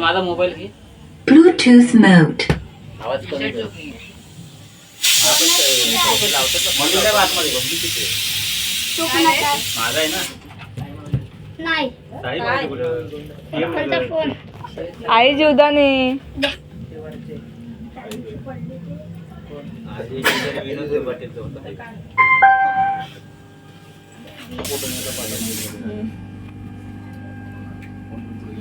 माझा मोबाईल घे. ब्लूटूथ मोड. आवाज कमी कर. माझा आहे ना. नाही आई जीवदाने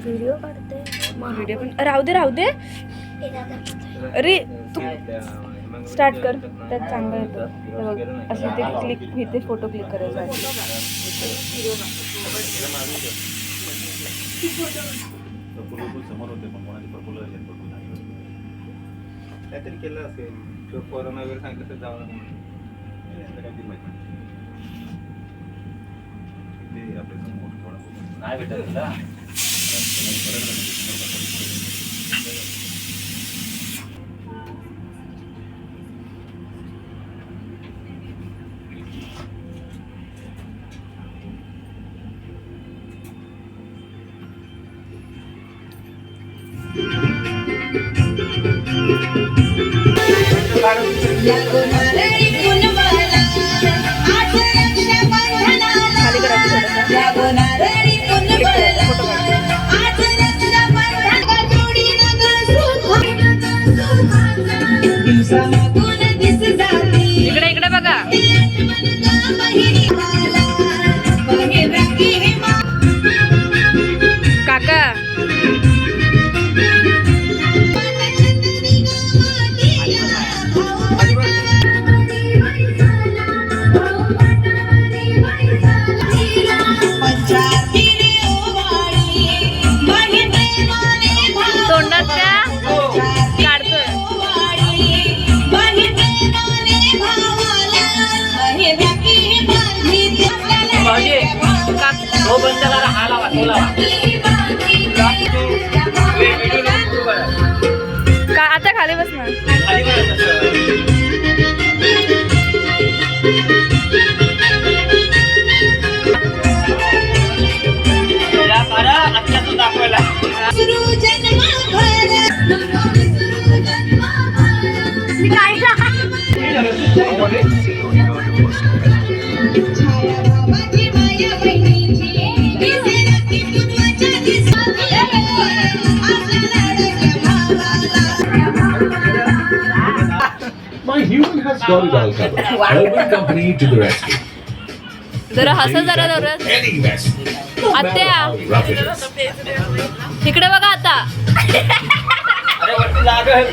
व्हिडिओ काढते. व्हिडिओ पण राहू दे अरे तू स्टार्ट कर. त्यात चांगलं येतं हे बघ. असं ते क्लिक इथे फोटो क्लिक करायचा आहे. काहीतरी केलं असेल किंवा कोरोना वगैरे सांगितलं तर जावं लागेल नाही भेटत तुला. खाली करा इकडे बघा. काका तोंडात त्या काढतोय. तो बंद करा. हा लावा तो लावा. आता खाली बसणार. दाखवायला My human has got it all covered. Urban Company to the rescue. जरा हसा जरा Any mess. No matter आत्या. how rough it is. तिकडे बघा आता. अरे वरती लागल.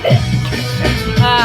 हा